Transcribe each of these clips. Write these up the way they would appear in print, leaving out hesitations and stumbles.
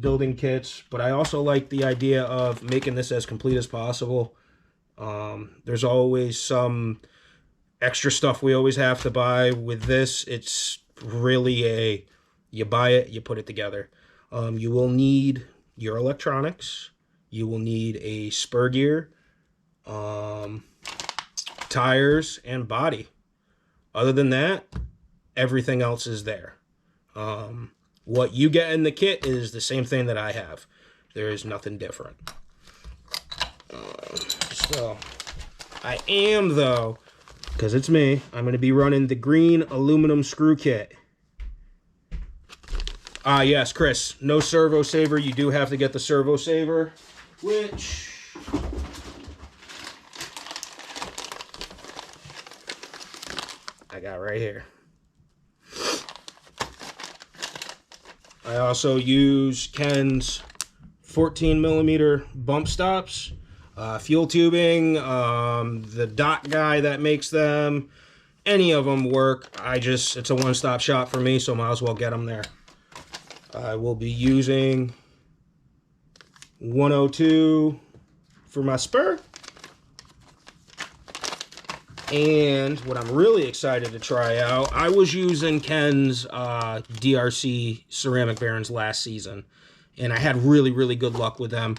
building kits, but I also like the idea of making this as complete as possible. There's always some extra stuff we always have to buy. With this, it's really you buy it, you put it together. You will need your electronics. You will need a spur gear, tires, and body. Other than that, everything else is there. What you get in the kit is the same thing that I have. There is nothing different. So, I am, though, because it's me, I'm going to be running the green aluminum screw kit. Yes, Chris, no servo saver. You do have to get the servo saver, which I got right here. I also use Ken's 14mm bump stops, fuel tubing, the dot guy that makes them. Any of them work. It's a one-stop shop for me, so might as well get them there. I will be using 102 for my spur. And what I'm really excited to try out, I was using Ken's DRC ceramic bearings last season, and I had really, really good luck with them.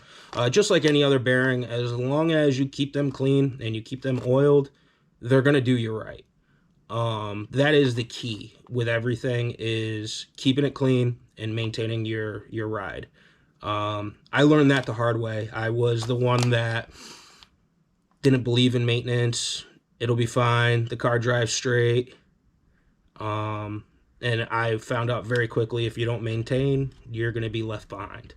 Just like any other bearing, as long as you keep them clean and you keep them oiled, they're going to do you right. That is the key with everything, is keeping it clean and maintaining your ride. I learned that the hard way. I was the one that didn't believe in maintenance. It'll be fine. The car drives straight. And I found out very quickly, if you don't maintain, you're going to be left behind.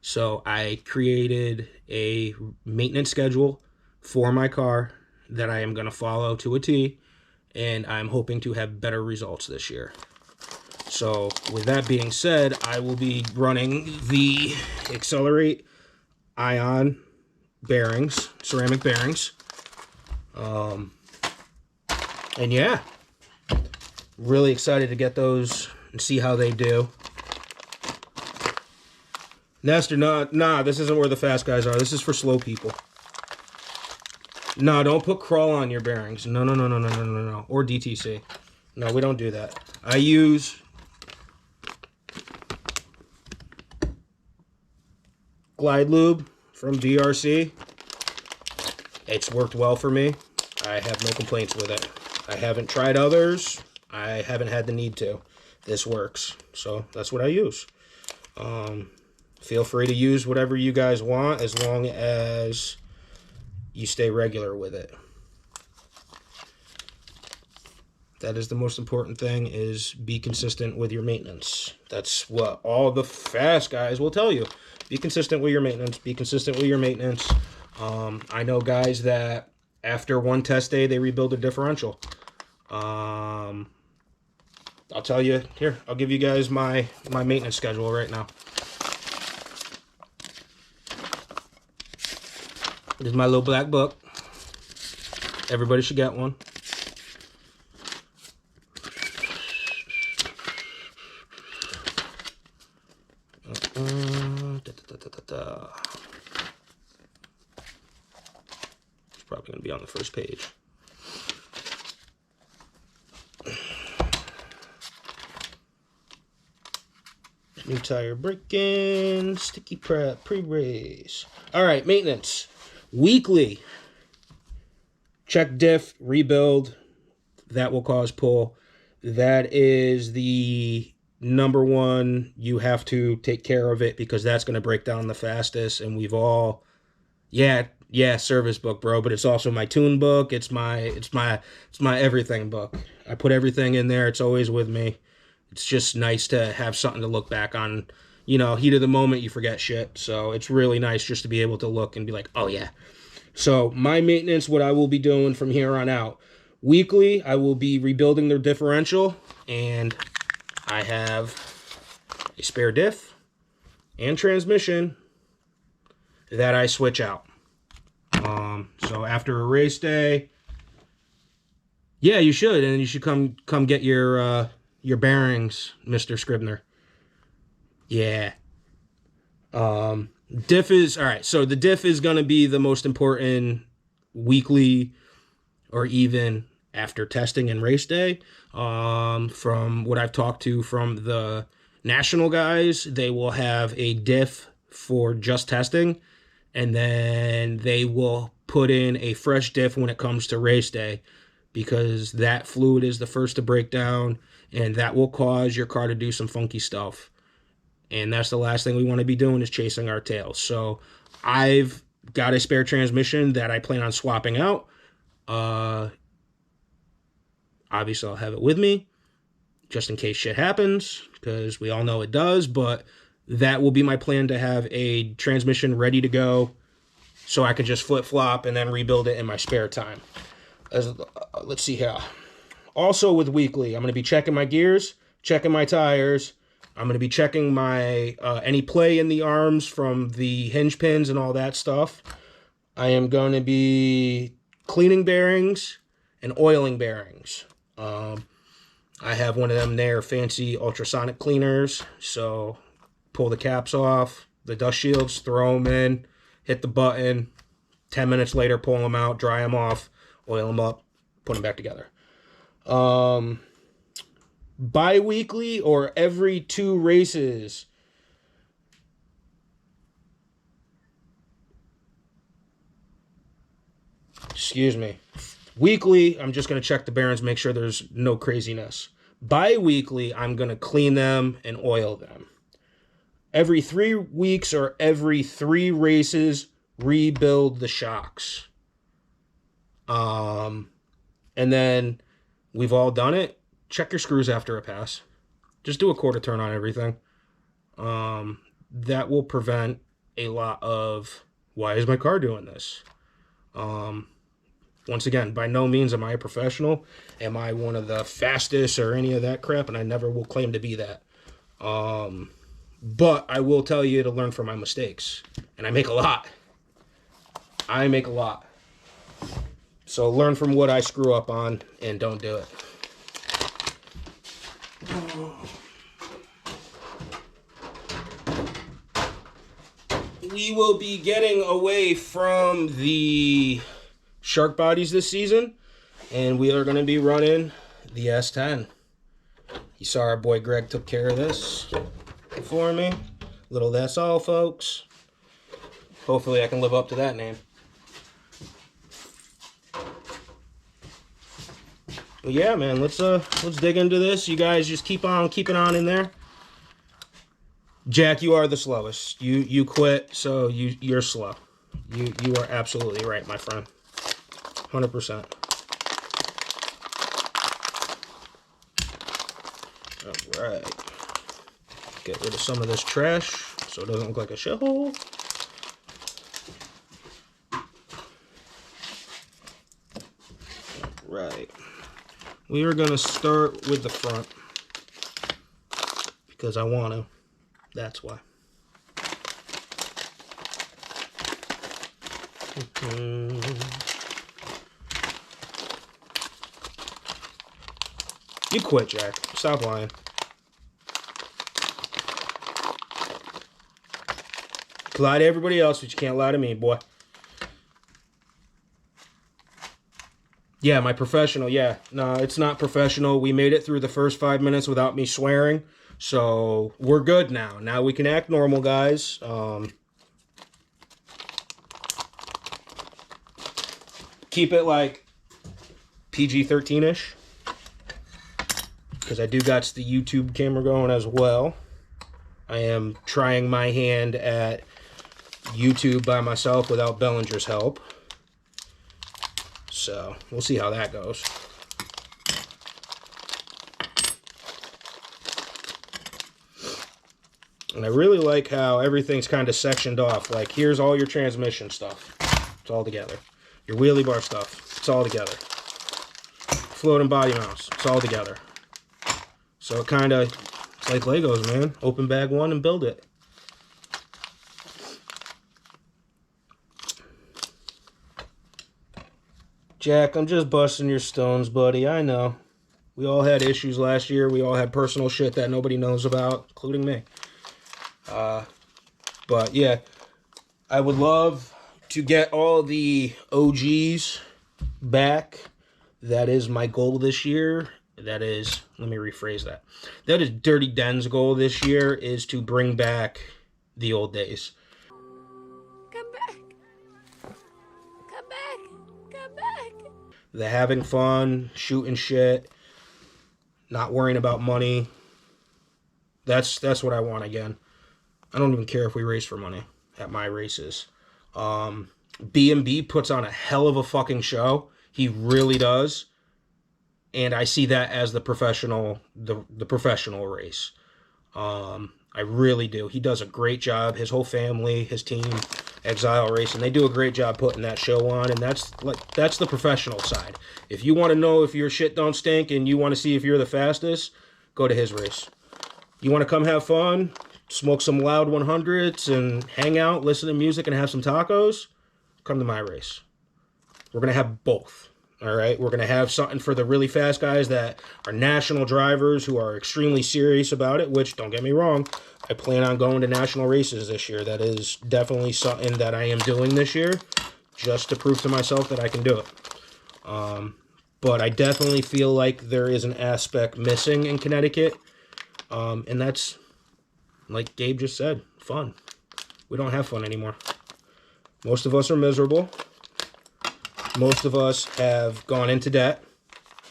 So I created a maintenance schedule for my car that I am going to follow to a T, and I'm hoping to have better results this year. So with that being said, I will be running the Accelerate Ion bearings, ceramic bearings. And yeah, really excited to get those and see how they do. Nestor, nah, this isn't where the fast guys are. This is for slow people. No, don't put crawl on your bearings. No. Or DTC. No, we don't do that. I use Glide Lube from DRC. It's worked well for me. I have no complaints with it. I haven't tried others. I haven't had the need to. This works. So that's what I use. Feel free to use whatever you guys want, as long as you stay regular with it. That is the most important thing, is be consistent with your maintenance. That's what all the fast guys will tell you. Be consistent with your maintenance. Be consistent with your maintenance. I know guys that after one test day, they rebuild a differential. I'll tell you, here, I'll give you guys my maintenance schedule right now. This is my little black book. Everybody should get one. It's probably going to be on the first page. New tire break-in, sticky prep, pre-race. All right, maintenance. Weekly. Check diff, rebuild. That will cause pull. That is the number one. You have to take care of it, because that's going to break down the fastest. And we've all, yeah, service book, bro. But it's also my tune book. It's my everything book. I put everything in there. It's always with me. It's just nice to have something to look back on. You know, heat of the moment, you forget shit. So it's really nice just to be able to look and be like, oh yeah. So my maintenance, what I will be doing from here on out. Weekly, I will be rebuilding the differential. And I have a spare diff and transmission that I switch out. So after a race day, yeah, you should. And you should come get your bearings, Mr. Scribner. Yeah. Diff is, all right, so the diff is going to be the most important weekly or even after testing and race day. From what I've talked to from the national guys, they will have a diff for just testing, and then they will put in a fresh diff when it comes to race day, because that fluid is the first to break down, and that will cause your car to do some funky stuff. And that's the last thing we want to be doing, is chasing our tails. So I've got a spare transmission that I plan on swapping out. Obviously, I'll have it with me just in case shit happens, because we all know it does. But that will be my plan, to have a transmission ready to go so I can just flip-flop and then rebuild it in my spare time. Let's see here. Also with weekly, I'm going to be checking my gears, checking my tires. I'm going to be checking my any play in the arms from the hinge pins and all that stuff. I am going to be cleaning bearings and oiling bearings. I have one of them there fancy ultrasonic cleaners. So pull the caps off, the dust shields, throw them in, hit the button. 10 minutes later, pull them out, dry them off, oil them up, put them back together. Bi-weekly or every 2 races. Excuse me. Weekly, I'm just going to check the bearings, make sure there's no craziness. Bi-weekly, I'm going to clean them and oil them. Every 3 weeks or every 3 races, rebuild the shocks. And then we've all done it. Check your screws after a pass. Just do a quarter turn on everything. That will prevent a lot of, why is my car doing this? Once again, by no means am I a professional. Am I one of the fastest or any of that crap? And I never will claim to be that. But I will tell you to learn from my mistakes. And I make a lot. So learn from what I screw up on and don't do it. We will be getting away from the shark bodies this season, and we are going to be running the S10. You saw our boy Greg took care of this for me. Little that's all, folks. Hopefully I can live up to that name. But yeah, man, let's dig into this. You guys just keep on keeping on in there. Jack, you are the slowest. You quit, so you're slow. You are absolutely right, my friend. 100%. All right. Get rid of some of this trash so it doesn't look like a shithole. All right. We are going to start with the front because I want to. That's why. You quit, Jack. Stop lying. Lie to everybody else, but you can't lie to me, boy. Yeah, my professional, yeah. No, it's not professional. We made it through the first 5 minutes without me swearing. So, we're good now. Now we can act normal, guys. Keep it, like, PG-13-ish. Because I do got the YouTube camera going as well. I am trying my hand at YouTube by myself without Bellinger's help. So, we'll see how that goes. And I really like how everything's kind of sectioned off. Like, here's all your transmission stuff. It's all together. Your wheelie bar stuff. It's all together. Floating body mounts. It's all together. So it kind of, it's like Legos, man. Open bag one and build it. Jack, I'm just busting your stones, buddy. I know. We all had issues last year. We all had personal shit that nobody knows about, including me. But yeah, I would love to get all the OGs back. That is my goal this year. That is, let me rephrase that. That is Dirty Den's goal this year, is to bring back the old days. Come back. Come back. Come back. The having fun, shooting shit, not worrying about money. That's what I want again. I don't even care if we race for money at my races. B&B puts on a hell of a fucking show. He really does. And I see that as the professional race. I really do. He does a great job. His whole family, his team, Exile Racing, they do a great job putting that show on, and that's the professional side. If you want to know if your shit don't stink and you want to see if you're the fastest, go to his race. You want to come have fun, smoke some loud 100s and hang out, listen to music and have some tacos, come to my race. We're going to have both. All right, we're going to have something for the really fast guys that are national drivers who are extremely serious about it, which, don't get me wrong, I plan on going to national races this year. That is definitely something that I am doing this year, just to prove to myself that I can do it. But I definitely feel like there is an aspect missing in Connecticut, and that's, like Gabe just said, fun. We don't have fun anymore. Most of us are miserable. Most of us have gone into debt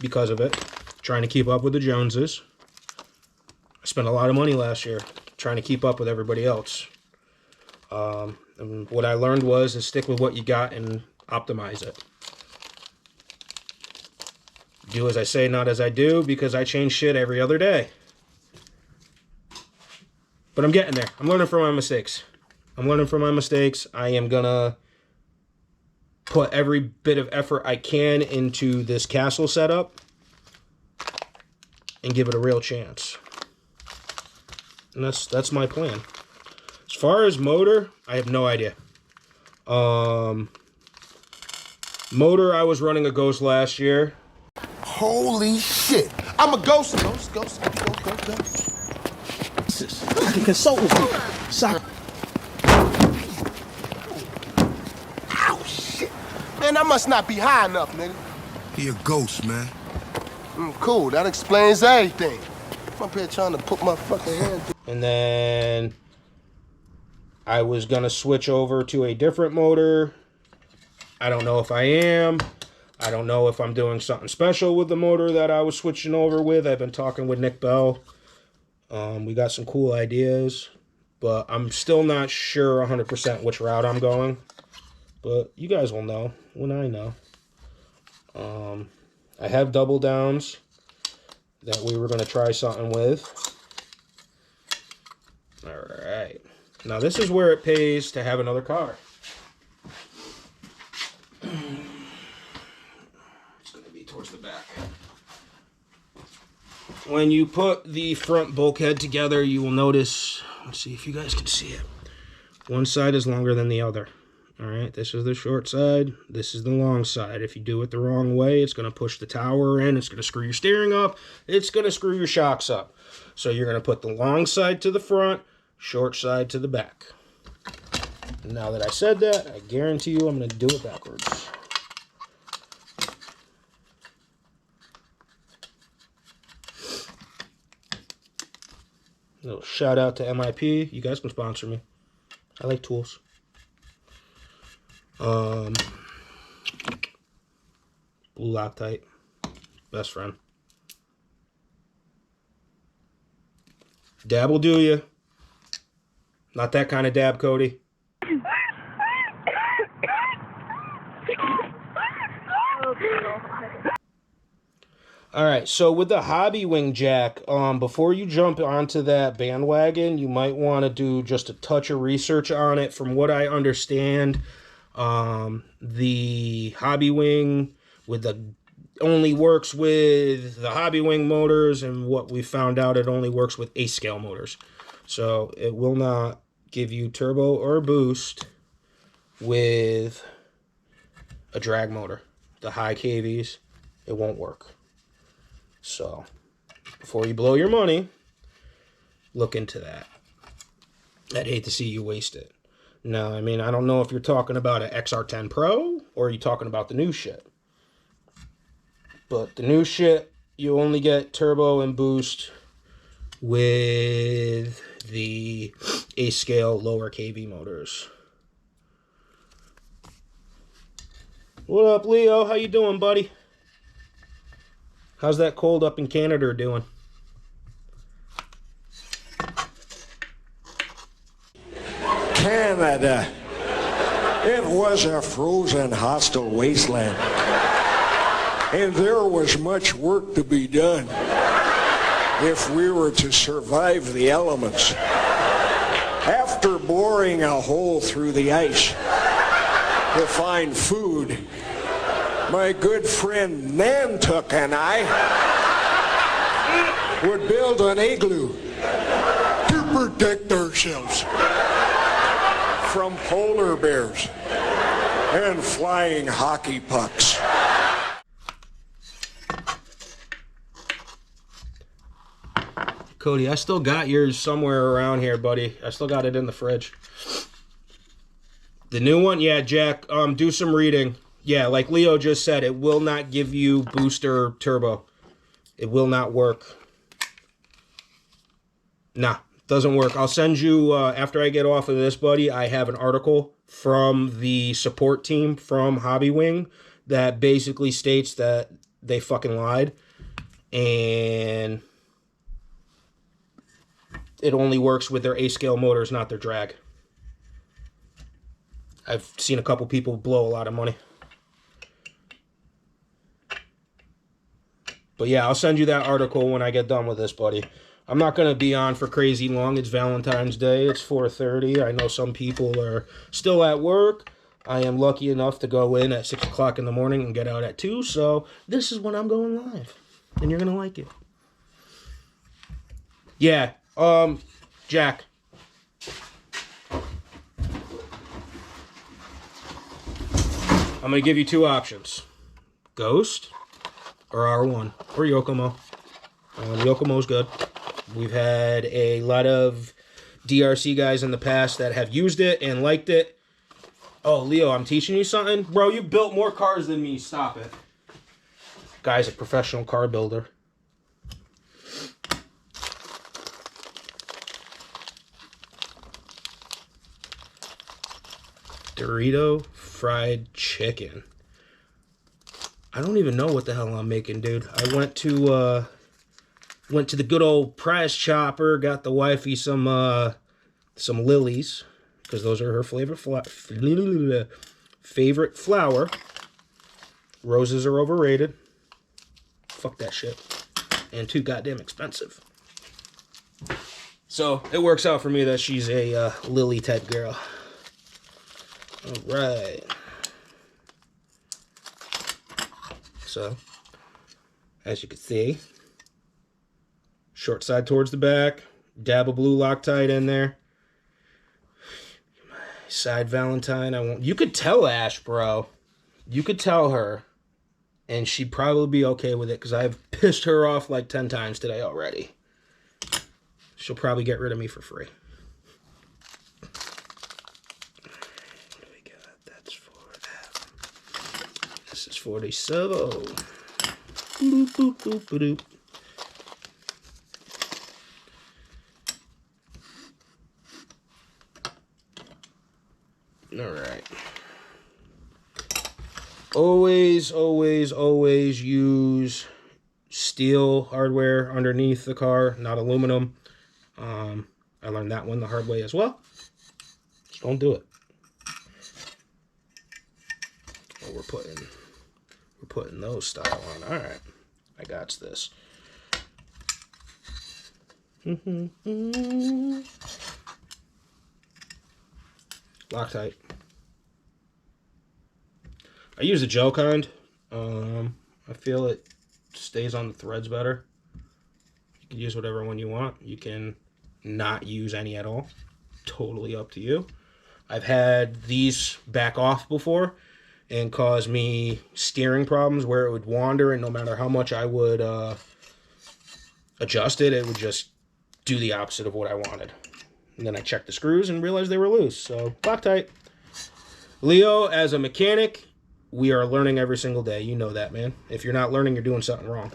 because of it, trying to keep up with the Joneses. I spent a lot of money last year trying to keep up with everybody else. And what I learned was to stick with what you got and optimize it. Do as I say, not as I do, because I change shit every other day. But I'm getting there. I'm learning from my mistakes. I am going to put every bit of effort I can into this castle setup and give it a real chance. And that's my plan. As far as motor, I have no idea. Motor, I was running a Ghost last year. Holy shit. I'm a ghost. Ghost. I can consult with you. Sorry. Ow, shit. Man, I must not be high enough, nigga. He a ghost, man. Cool, that explains everything. I'm up here trying to put my fucking hand through. And then I was going to switch over to a different motor. I don't know if I am. I don't know if I'm doing something special with the motor that I was switching over with. I've been talking with Nick Bell. We got some cool ideas, but I'm still not sure 100% which route I'm going. But you guys will know when I know. I have double downs that we were going to try something with. All right. Now this is where it pays to have another car. It's going to be towards the back. When you put the front bulkhead together, you will notice, let's see if you guys can see it. One side is longer than the other. All right, this is the short side. This is the long side. If you do it the wrong way, it's going to push the tower in. It's going to screw your steering up. It's going to screw your shocks up. So you're going to put the long side to the front, short side to the back. Now that I said that, I guarantee you I'm going to do it backwards. A little shout out to MIP. You guys can sponsor me. I like tools. Blue Loctite. Best friend. Dab will do you. Not that kind of dab, Cody. All right, so with the hobby wing jack, before you jump onto that bandwagon, you might want to do just a touch of research on it. From what I understand, the hobby wing only works with the hobby wing motors, and what we found out, it only works with ace scale motors. So it will not give you turbo or boost with a drag motor. The high KVs, it won't work. So before you blow your money, look into that. I'd hate to see you waste it. No, I mean, I don't know if you're talking about an XR10 Pro or you're talking about the new shit. But the new shit, you only get turbo and boost with the A-scale lower KV motors. What up, Leo? How you doing, buddy? How's that cold up in Canada doing? Canada. It was a frozen, hostile wasteland. And there was much work to be done if we were to survive the elements. After boring a hole through the ice to find food, my good friend Nantuk and I would build an igloo to protect ourselves from polar bears and flying hockey pucks. Cody, I still got yours somewhere around here, buddy. I still got it in the fridge. The new one? Yeah, Jack, do some reading. Yeah, like Leo just said, it will not give you booster turbo. It will not work. Nah, doesn't work. I'll send you, after I get off of this, buddy, I have an article from the support team from Hobby Wing that basically states that they fucking lied. And it only works with their A-scale motors, not their drag. I've seen a couple people blow a lot of money. But yeah, I'll send you that article when I get done with this, buddy. I'm not going to be on for crazy long. It's Valentine's Day. It's 4:30. I know some people are still at work. I am lucky enough to go in at 6 o'clock in the morning and get out at 2. So this is when I'm going live. And you're going to like it. Yeah. Jack. I'm going to give you two options. Ghost or R1 or Yokomo. Yokomo's good. We've had a lot of DRC guys in the past that have used it and liked it. Oh, Leo, I'm teaching you something? Bro, you built more cars than me. Stop it. Guy's a professional car builder. Dorito fried chicken. I don't even know what the hell I'm making, dude. I went to the good old price chopper, got the wifey some lilies, because those are her favorite flower. Roses are overrated. Fuck that shit. And too goddamn expensive. So it works out for me that she's a lily type girl. All right. So, as you can see, short side towards the back, dab of blue Loctite in there. Side Valentine, I won't. You could tell Ash, bro. You could tell her, and she'd probably be okay with it because I've pissed her off like 10 times today already. She'll probably get rid of me for free. What do we got? That's for that. This is for the servo. Boop, boop, boop, boop, boop. All right. Always use steel hardware underneath the car, not aluminum. I learned that one the hard way as well. Just don't do it. Oh, we're putting those style on. All right, I got this. Loctite. I use the gel kind. I feel it stays on the threads better. You can use whatever one you want. You can not use any at all. Totally up to you. I've had these back off before and cause me steering problems where it would wander, and no matter how much I would adjust it, it would just do the opposite of what I wanted. And then I checked the screws and realized they were loose. So, Loctite. Leo, as a mechanic, we are learning every single day. You know that, man. If you're not learning, you're doing something wrong.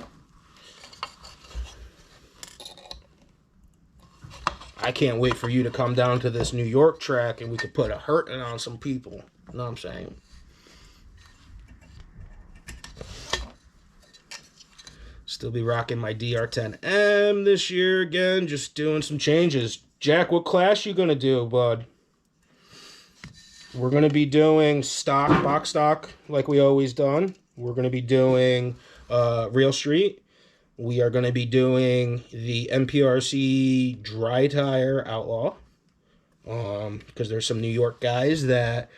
I can't wait for you to come down to this New York track and we could put a hurting on some people. You know what I'm saying? Still be rocking my DR10M this year again. Just doing some changes. Jack, what class you gonna do, bud? We're gonna be doing stock, box stock, like we always done. We're gonna be doing Real Street. We are gonna be doing the MPRC dry tire outlaw. Because there's some New York guys that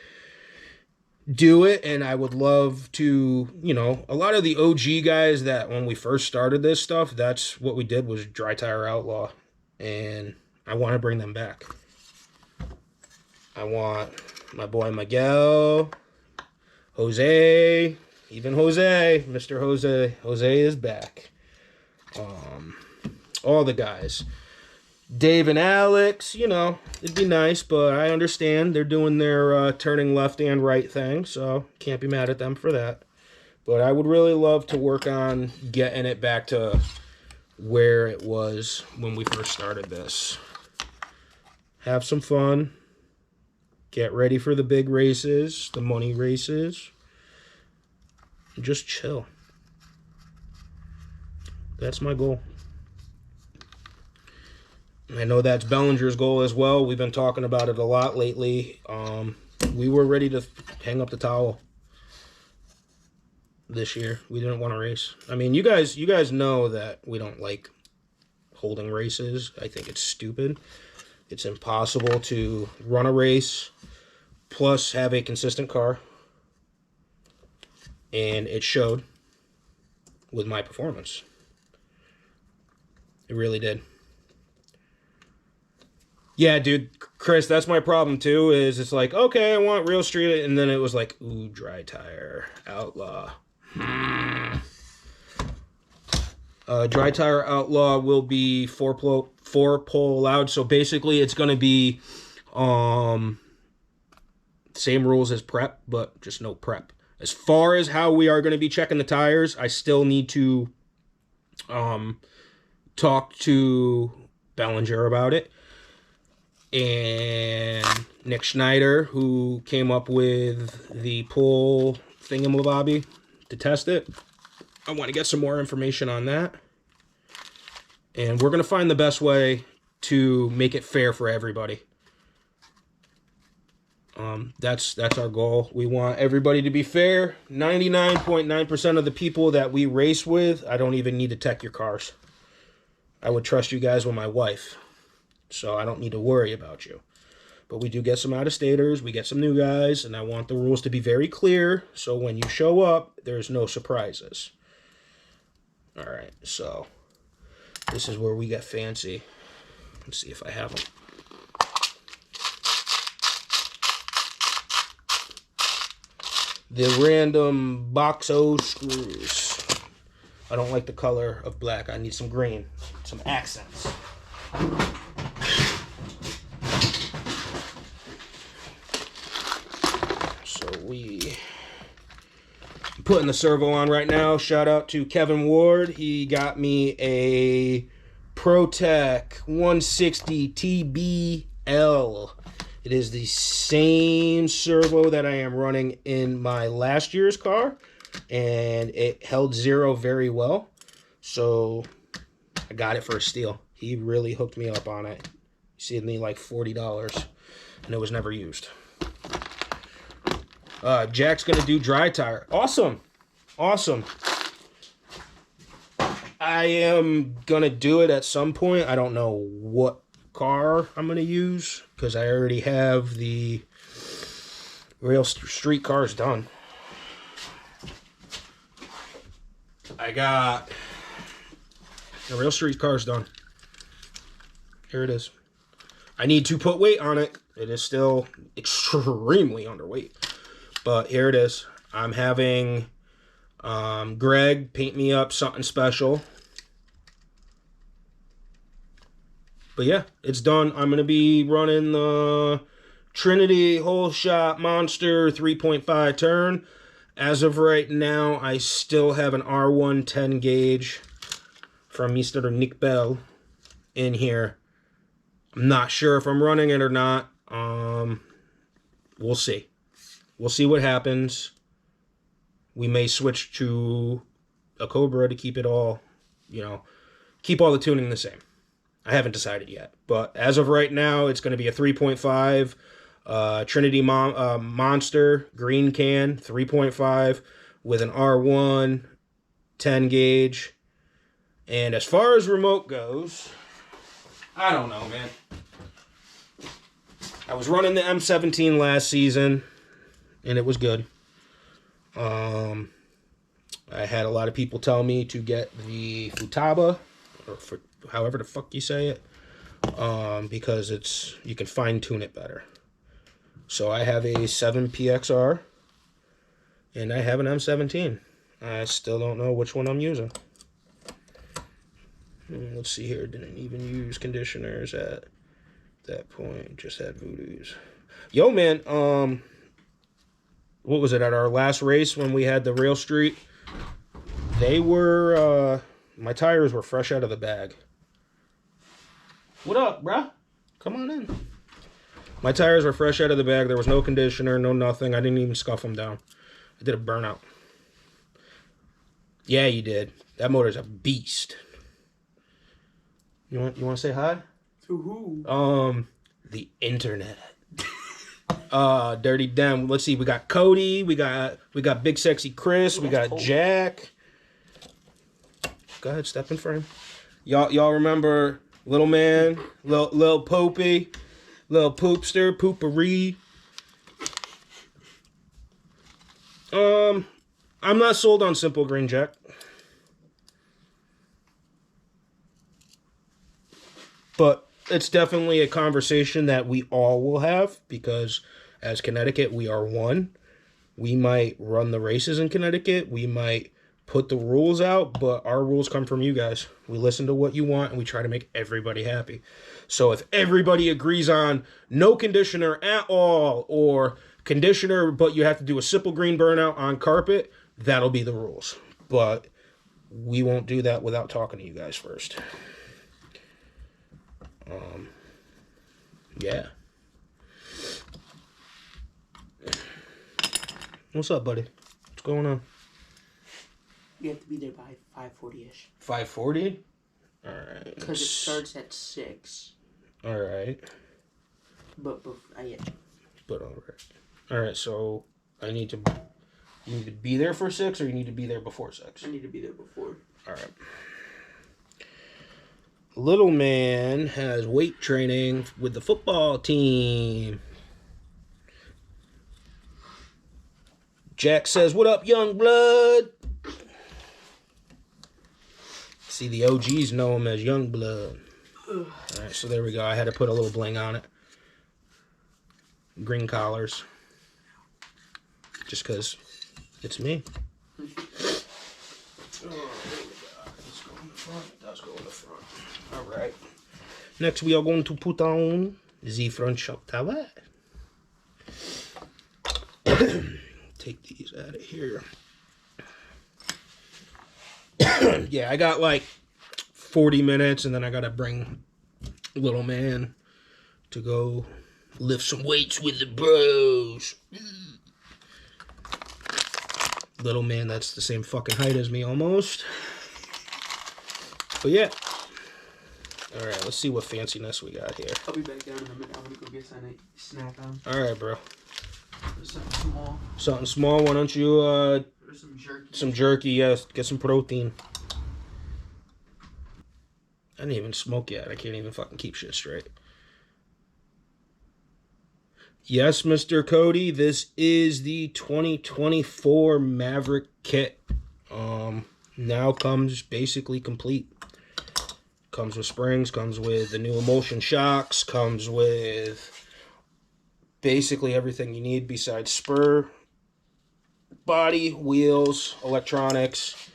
do it, and I would love to, you know, a lot of the OG guys that when we first started this stuff, that's what we did was dry tire outlaw, and I want to bring them back. I want my boy Miguel, Jose, even Jose, Mr. Jose is back. All the guys. Dave and Alex, you know, it'd be nice, but I understand they're doing their turning left and right thing, so can't be mad at them for that. But I would really love to work on getting it back to where it was when we first started this. Have some fun. Get ready for the big races, the money races. And just chill. That's my goal. I know that's Bellinger's goal as well. We've been talking about it a lot lately. We were ready to hang up the towel this year. We didn't want to race. I mean, you guys know that we don't like holding races. I think it's stupid. It's impossible to run a race plus have a consistent car. And it showed with my performance. It really did. Yeah, dude, Chris, that's my problem too, is it's like, okay, I want Real Street, and then it was like, ooh, dry tire, outlaw. Dry tire outlaw will be four pole allowed, so basically it's going to be same rules as prep, but just no prep. As far as how we are going to be checking the tires, I still need to talk to Bellinger about it. And Nick Schneider, who came up with the pull thingamabobby to test it. I want to get some more information on that. And we're going to find the best way to make it fair for everybody. That's our goal. We want everybody to be fair. 99.9% of the people that we race with, I don't even need to tech your cars. I would trust you guys with my wife. So I don't need to worry about you. But we do get some out-of-staters. We get some new guys. And I want the rules to be very clear. So when you show up, there's no surprises. All right. So this is where we get fancy. Let's see if I have them. The random box O screws. I don't like the color of black. I need some green. Some accents. Putting the servo on right now. Shout out to Kevin Ward. He got me a ProTech 160 TBL. It is the same servo that I am running in my last year's car, and it held zero very well. So I got it for a steal. He really hooked me up on it. He saved me like $40, and it was never used. Jack's gonna do dry tire. Awesome. I am gonna do it at some point. I don't know what car I'm gonna use because I already have the Real Street cars done. I got the Real Street cars done. Here it is. I need to put weight on it. It is still extremely underweight. But here it is. I'm having Greg paint me up something special. But yeah, it's done. I'm going to be running the Trinity Whole Shot Monster 3.5 turn. As of right now, I still have an R1 10 gauge from Mr. Nick Bell in here. I'm not sure if I'm running it or not. We'll see. We'll see what happens. We may switch to a Cobra to keep it all, keep all the tuning the same. I haven't decided yet. But as of right now, it's going to be a 3.5 Trinity Monster green can, 3.5 with an R1 10 gauge. And as far as remote goes, I don't know, man. I was running the M17 last season, and it was good. I had a lot of people tell me to get the Futaba, or however the fuck you say it, because you can fine tune it better. So I have a 7PXR, and I have an M17. I still don't know which one I'm using. Let's see here. Didn't even use conditioners at that point. Just had Voodoos. Yo, man. What was it at our last race when we had the Rail Street? They were. My tires were fresh out of the bag. What up, bruh? Come on in. My tires were fresh out of the bag. There was no conditioner, no nothing. I didn't even scuff them down. I did a burnout. Yeah, you did. That motor's a beast. You want to say hi? To who? The internet. Dirty Dem. Let's see. We got Cody. We got Big Sexy Chris. We got Jack. Go ahead, step in frame. Y'all remember Little Man, Lil Popey, Lil Poopster, Poopery. I'm not sold on Simple Green, Jack. But it's definitely a conversation that we all will have, because as Connecticut, we are one. We might run the races in Connecticut. We might put the rules out, but our rules come from you guys. We listen to what you want, and we try to make everybody happy. So if everybody agrees on no conditioner at all, or conditioner, but you have to do a Simple Green burnout on carpet, that'll be the rules. But we won't do that without talking to you guys first. Yeah. What's up, buddy? What's going on? You have to be there by 5:40ish. 5:40? All right. Because it starts at 6. All right. But yeah. But all right. All right. So you need to be there for 6, or you need to be there before 6. I need to be there before. All right. Little Man has weight training with the football team. Jack says, "What up, young blood?" See, the OGs know him as Young Blood. All right, so there we go. I had to put a little bling on it. Green collars. Just because it's me. Oh, there we go. Let's go in the front. It does go in the front. All right. Next, we are going to put on the front shock tower. Take these out of here. Yeah, I got like 40 minutes, and then I got to bring Little Man to go lift some weights with the bros. Little Man, that's the same fucking height as me almost. But yeah. Alright, let's see what fanciness we got here. I'll be back down in a minute. I'm gonna go get some snack on. Alright, bro. There's something small. Something small, why don't you, There's some jerky. some jerky, yes. Get some protein. I didn't even smoke yet. I can't even fucking keep shit straight. Yes, Mr. Cody, this is the 2024 Maverick kit. Now comes basically complete. Comes with springs, comes with the new emulsion shocks, comes with basically everything you need besides spur, body, wheels, electronics,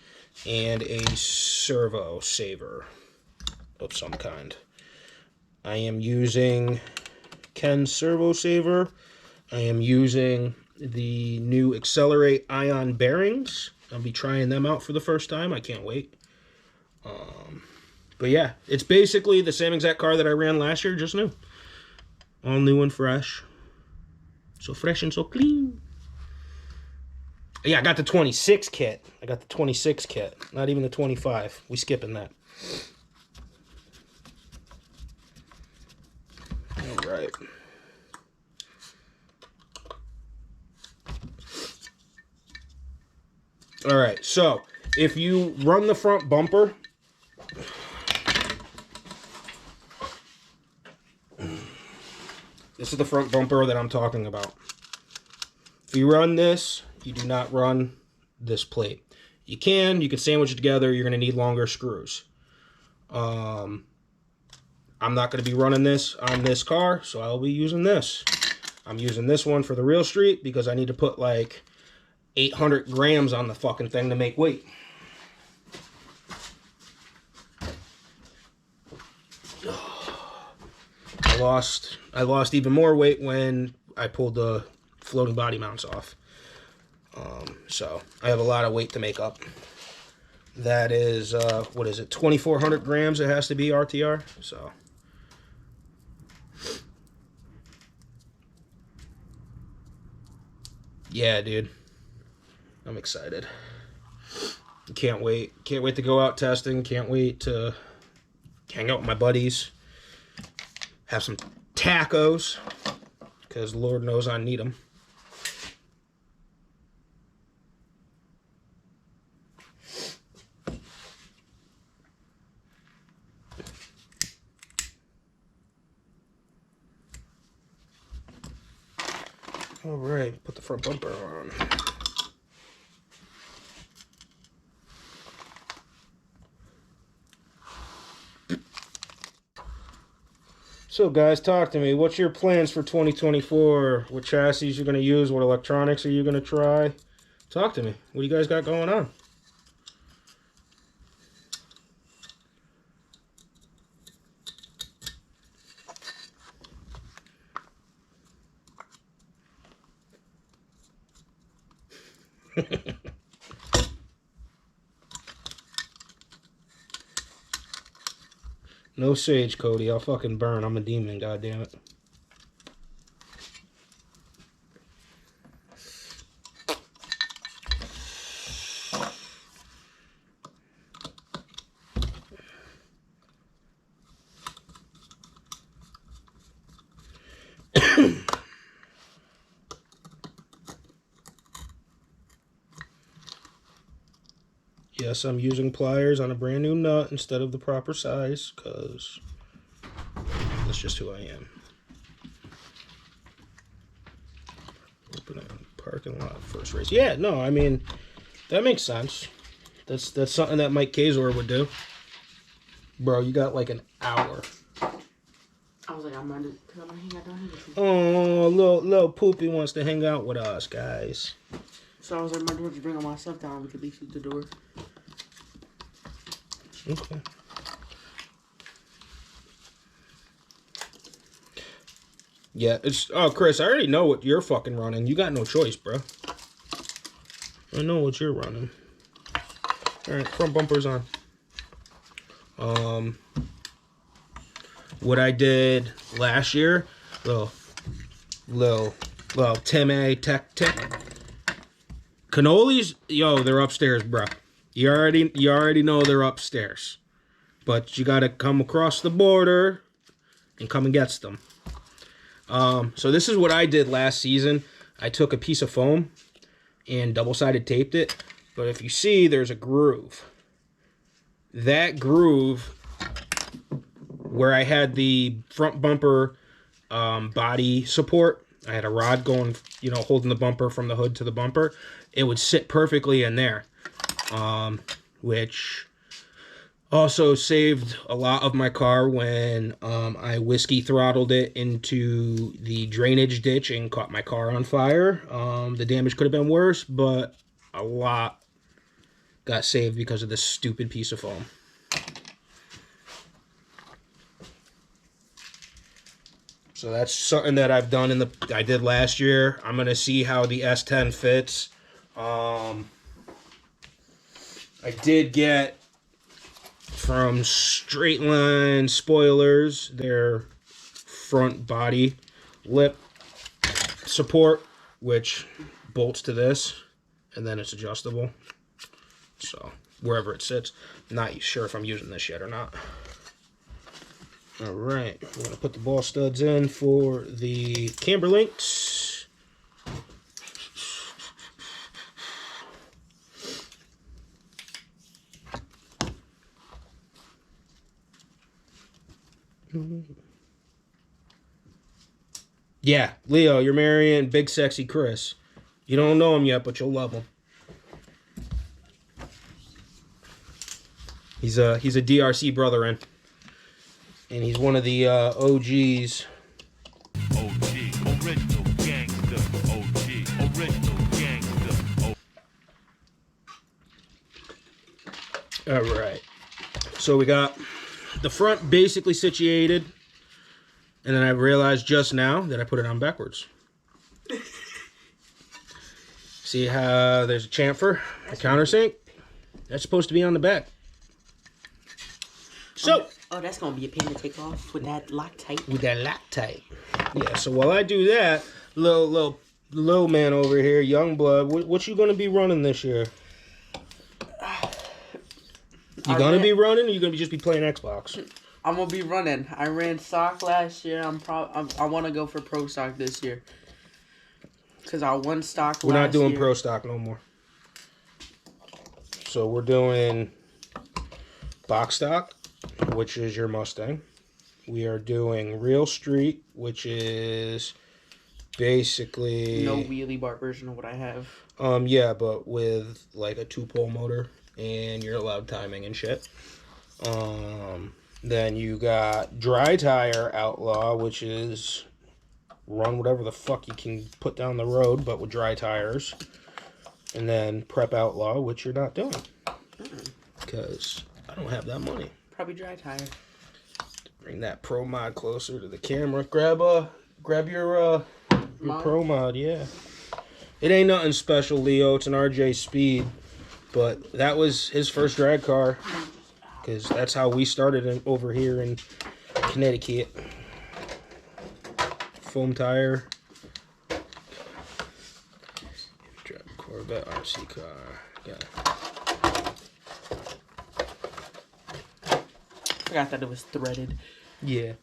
and a servo saver of some kind. I am using Ken's Servo Saver. I am using the new Accelerate Ion bearings. I'll be trying them out for the first time. I can't wait. But yeah, it's basically the same exact car that I ran last year, just new. All new and fresh. So fresh and so clean. Yeah, I got the 26 kit. Not even the 25. We skipping that. All right. All right, so if you run the front bumper, this is the front bumper that I'm talking about. If you run this, you do not run this plate. You can sandwich it together. You're going to need longer screws. I'm not going to be running this on this car, so I'll be using this. I'm using this one for the real street because I need to put like 800 grams on the fucking thing to make weight. I lost even more weight when I pulled the floating body mounts off. So I have a lot of weight to make up. That is, what is it, 2,400 grams it has to be RTR, so. Yeah, dude. I'm excited. Can't wait. Can't wait to go out testing. Can't wait to hang out with my buddies. Have some tacos, because Lord knows I need them. All right, put the front bumper on. So guys, talk to me. What's your plans for 2024? What chassis you're going to use? What electronics are you going to try? Talk to me. What do you guys got going on? No sage, Cody. I'll fucking burn. I'm a demon, goddammit. Yes, I'm using pliers on a brand new nut instead of the proper size, because that's just who I am. Open a parking lot first race. Yeah, no, I mean, that makes sense. That's something that Mike Kazor would do. Bro, you got like an hour. I was like, I'm gonna hang out down here with you. Oh, little Poopy wants to hang out with us, guys. So I was like, my door, just bring all my stuff down. We could be through the door. Okay. Yeah, it's... Oh, Chris, I already know what you're fucking running. You got no choice, bro. I know what you're running. Alright, front bumper's on. What I did last year, little Tim A tech. Cannolis, yo, they're upstairs, bro. You already know they're upstairs. But you gotta come across the border and come and get them. So this is what I did last season. I took a piece of foam and double-sided taped it. But if you see, there's a groove. That groove, where I had the front bumper body support, I had a rod going, holding the bumper from the hood to the bumper. It would sit perfectly in there. Which also saved a lot of my car when I whiskey throttled it into the drainage ditch and caught my car on fire. The damage could have been worse, but a lot got saved because of this stupid piece of foam. So that's something that I've done I did last year. I'm gonna see how the S10 fits. I did get from Straight Line Spoilers their front body lip support, which bolts to this, and then it's adjustable. So wherever it sits, not sure if I'm using this yet or not. All right, we're gonna put the ball studs in for the camber links. Yeah, Leo, you're marrying Big Sexy Chris. You don't know him yet, but you'll love him. He's a DRC brother-in. And he's one of the OGs. OG, original gangster. OG, original gangster. All right. So we got the front basically situated. And then I realized just now that I put it on backwards. See how there's a chamfer, a countersink? That's supposed to be on the back. So... Oh, that's gonna be a pain to take off with that Loctite. With that Loctite. Yeah, so while I do that, little man over here, young blood, what you gonna be running this year? You gonna be running, or you gonna just be playing Xbox? I'm gonna be running. I ran stock last year. I want to go for pro stock this year. Cause I won stock. We're not doing pro stock no more. So we're doing box stock, which is your Mustang. We are doing real street, which is basically no wheelie bar version of what I have. Yeah, but with like a 2-pole motor, and you're allowed timing and shit. Then you got dry tire outlaw, which is run whatever the fuck you can put down the road, but with dry tires. And then prep outlaw, which you're not doing, because I don't have that money. Probably dry tire. Bring that pro mod closer to the camera. Grab your pro mod, yeah. It ain't nothing special, Leo. It's an RJ Speed, but that was his first drag car, because that's how we started over here in Connecticut. Foam tire. Corvette RC car. Yeah. I forgot that it was threaded. Yeah.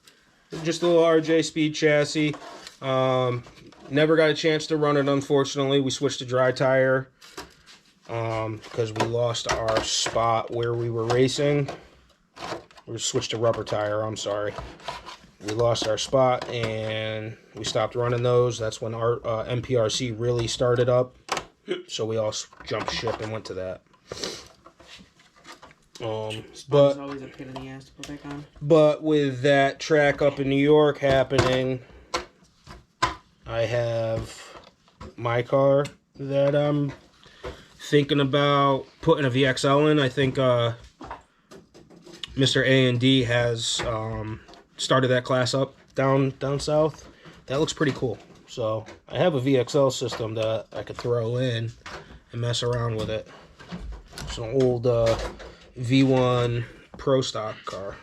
Just a little RJ Speed chassis. Never got a chance to run it, unfortunately. We switched to dry tire because we lost our spot where we were racing. We switched to rubber tire, I'm sorry. We lost our spot and we stopped running those. That's when our MPRC really started up. So we all jumped ship and went to that. But always a pain in the ass to put back on. But with that track up in New York happening, I have my car that I'm thinking about putting a VXL in. I think Mr. A&D has started that class up down south. That looks pretty cool. So I have a VXL system that I could throw in and mess around with it. It's an old V1 Pro Stock car.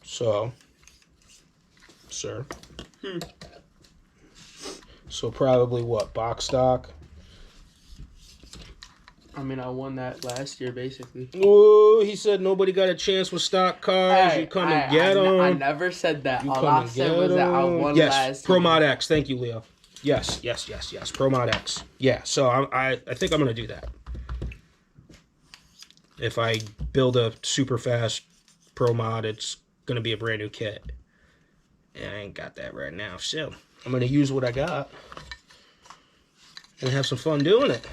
So, sir. So probably what, box stock? I mean, I won that last year, basically. Oh, he said nobody got a chance with stock cars. You come and get them. I never said that. All I said was that I won last Yes, Pro year. Mod X. Thank you, Leo. Yes. Pro Mod X. Yeah, so I think I'm going to do that. If I build a super fast Pro Mod, it's going to be a brand new kit. And I ain't got that right now. So I'm going to use what I got and have some fun doing it.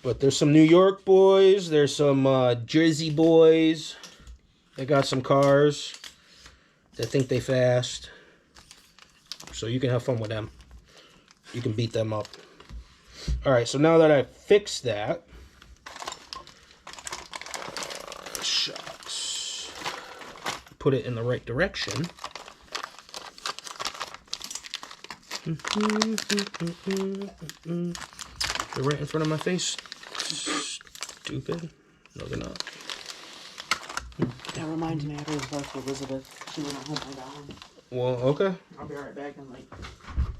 But there's some New York boys. There's some Jersey boys. They got some cars that think they fast. So you can have fun with them. you can beat them up. All right, so now that I fixed that, shucks, put it in the right direction. They're right in front of my face. Stupid. No, they're not. That reminds me, I gotta talk to Elizabeth. She went home and got home. Well, okay. I'll be right back in like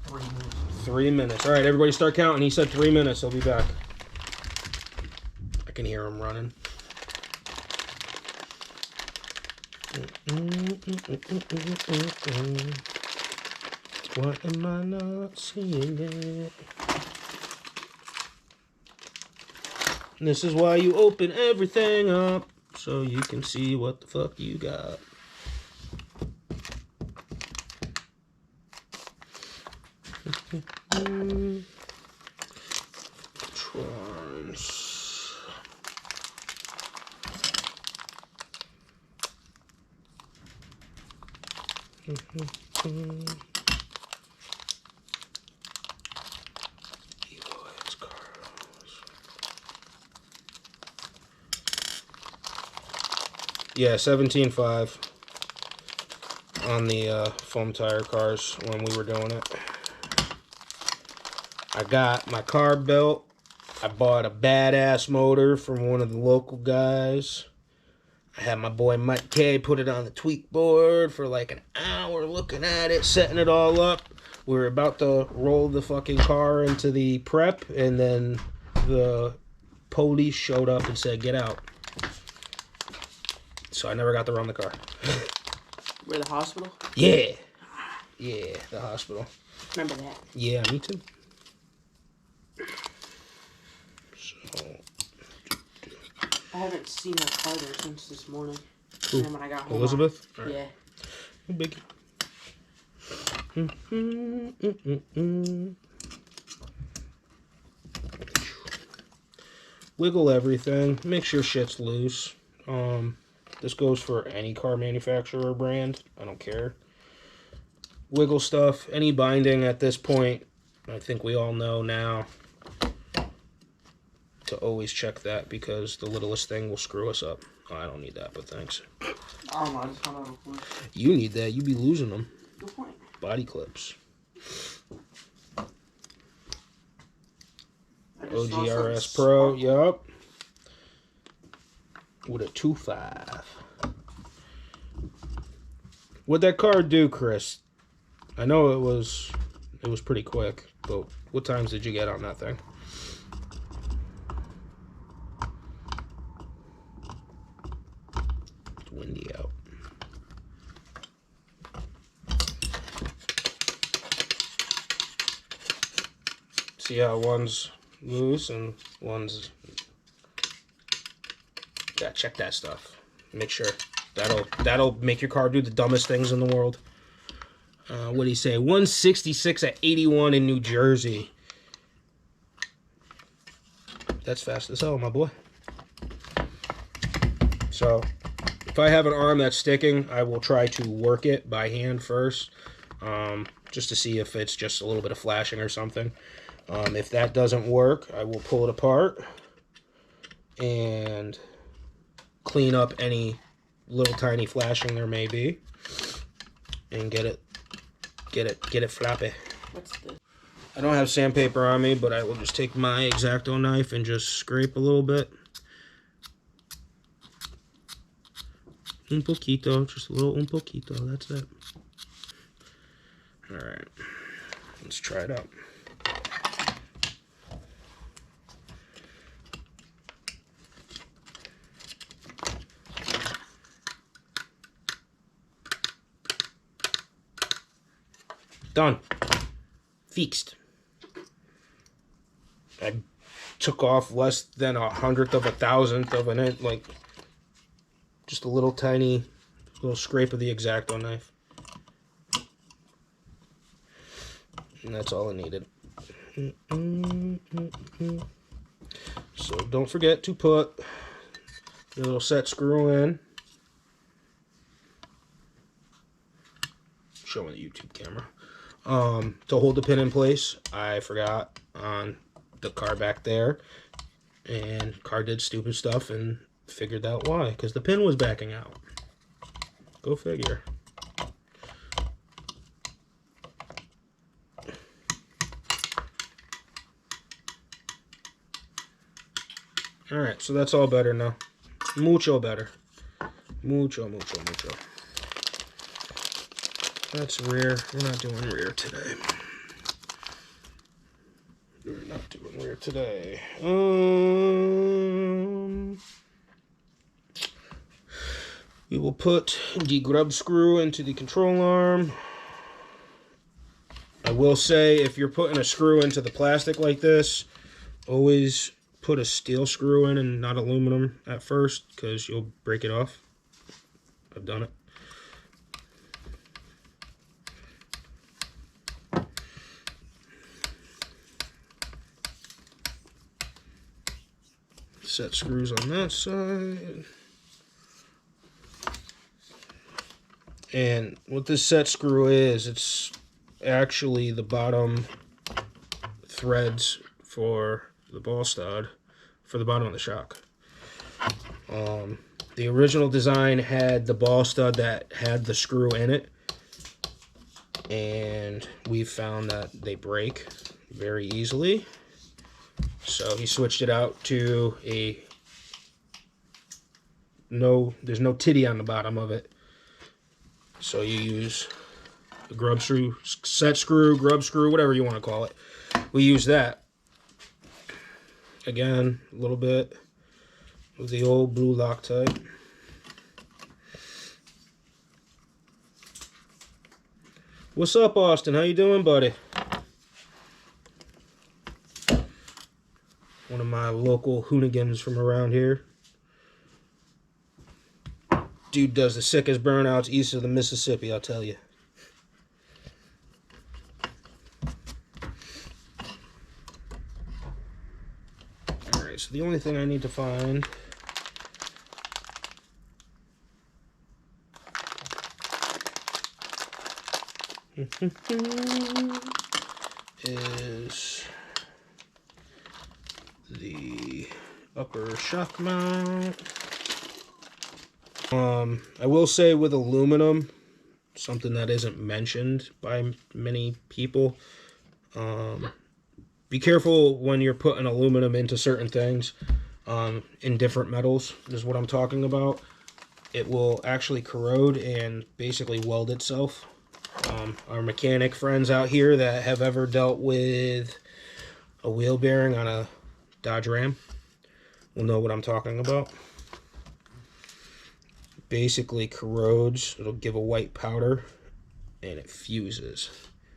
3 minutes. 3 minutes. All right, everybody start counting. He said 3 minutes. He'll be back. I can hear him running. Why am I not seeing it? And this is why you open everything up, so you can see what the fuck you got. Trons. Yeah, 17.5 on the foam tire cars when we were doing it. I got my carb belt. I bought a badass motor from one of the local guys. I had my boy Mike K put it on the tweak board for like an hour looking at it, setting it all up. We were about to roll the fucking car into the prep, and then the police showed up and said, "Get out." So I never got to run the car. Where, the hospital? Yeah. Yeah, the hospital. Remember that. Yeah, me too. So, I haven't seen her car there since this morning. Who? And then when I got home, Elizabeth? Yeah. No biggie. Wiggle everything. Make sure shit's loose. This goes for any car manufacturer brand. I don't care. Wiggle stuff. Any binding at this point, I think we all know now to always check that, because the littlest thing will screw us up. Oh, I don't need that, but thanks. I don't know, I just found out a point. You need that. You be losing them. Good point. Body clips. I just saw OGRS something Pro, sparkle. yup. With a 2.5. What'd that car do, Chris? I know it was pretty quick, but what times did you get on that thing? It's windy out. See how one's loose and one's... Yeah, check that stuff. Make sure. That'll make your car do the dumbest things in the world. What do you say? 166 at 81 in New Jersey. That's fast as hell, my boy. So, if I have an arm that's sticking, I will try to work it by hand first, just to see if it's just a little bit of flashing or something. If that doesn't work, I will pull it apart and clean up any little tiny flashing there may be, and get it flappy. What's this? I don't have sandpaper on me, but I will just take my X-Acto knife and just scrape a little bit. Un poquito, just a little un poquito, that's it. Alright, let's try it out. Done. Fixed. I took off less than 1/100th of a 1,000th of an inch, like just a little tiny little scrape of the X-Acto knife. And that's all I needed. So don't forget to put your little set screw in. Showing the YouTube camera. to hold the pin in place. I forgot on the car back there, and car did stupid stuff and figured out why, because the pin was backing out. Go figure. Alright, so that's all better now. Mucho better. Mucho, mucho, mucho. That's rear. We're not doing rear today. We're not doing rear today. We will put the grub screw into the control arm. I will say, if you're putting a screw into the plastic like this, always put a steel screw in and not aluminum at first, because you'll break it off. I've done it. Set screws on that side. And what this set screw is, it's actually the bottom threads for the ball stud for the bottom of the shock. The original design had the ball stud that had the screw in it, and we found that they break very easily. So he switched it out to there's no titty on the bottom of it. So you use the grub screw, set screw, grub screw, whatever you want to call it. We use that. Again, a little bit of the old blue Loctite. What's up, Austin? How you doing, buddy? One of my local hoonigans from around here. Dude does the sickest burnouts east of the Mississippi, I'll tell you. Alright, so the only thing I need to find is the upper shock mount. I will say with aluminum, something that isn't mentioned by many people, be careful when you're putting aluminum into certain things, in different metals, is what I'm talking about. It will actually corrode and basically weld itself. Our mechanic friends out here that have ever dealt with a wheel bearing on a Dodge Ram will know what I'm talking about. Basically corrodes, it'll give a white powder, and it fuses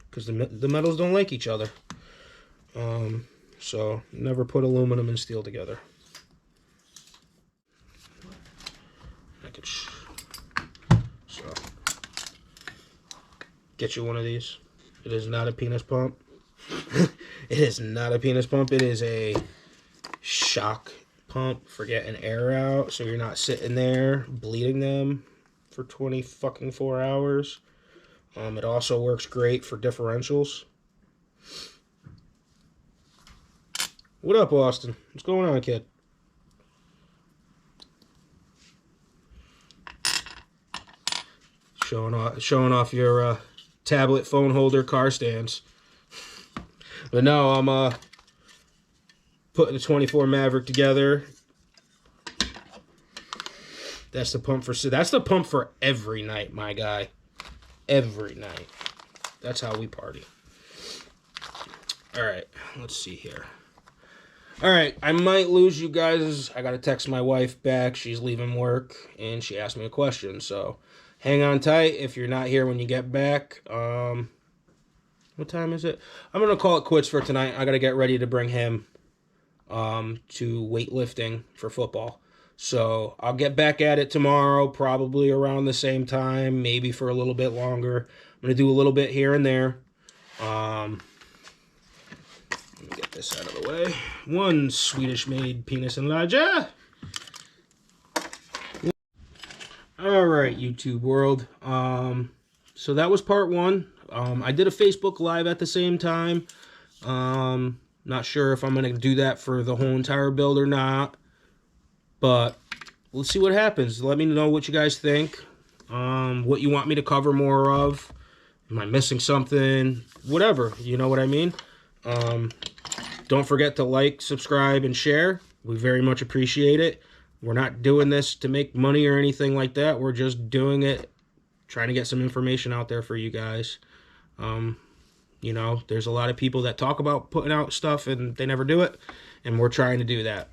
because the metals don't like each other. So never put aluminum and steel together. So get you one of these. It is not a penis pump. It is not a penis pump. It is a shock pump for getting air out, so you're not sitting there bleeding them for 24 hours. It also works great for differentials. What up, Austin? What's going on, kid? Showing off your tablet, phone holder, car stands. But no, I'm putting the 24 Maverick together. That's the pump for every night, my guy. Every night. That's how we party. All right, let's see here. All right, I might lose you guys. I got to text my wife back. She's leaving work, and she asked me a question. So hang on tight if you're not here when you get back. What time is it? I'm going to call it quits for tonight. I got to get ready to bring him to weightlifting for football. So I'll get back at it tomorrow, probably around the same time, maybe for a little bit longer. I'm going to do a little bit here and there. Let me get this out of the way. One Swedish-made penis enlarger. All right, YouTube world. So that was part one. I did a Facebook Live at the same time. Not sure if I'm going to do that for the whole entire build or not. But let's see what happens. Let me know what you guys think. What you want me to cover more of. Am I missing something? Whatever. You know what I mean? Don't forget to like, subscribe, and share. We very much appreciate it. We're not doing this to make money or anything like that. We're just doing it, trying to get some information out there for you guys. You know, there's a lot of people that talk about putting out stuff and they never do it. And we're trying to do that.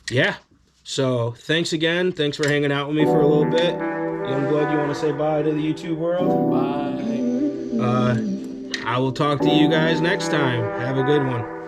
Yeah. So, thanks again. Thanks for hanging out with me for a little bit. Youngblood, you want to say bye to the YouTube world? Bye. I will talk to you guys next time. Have a good one.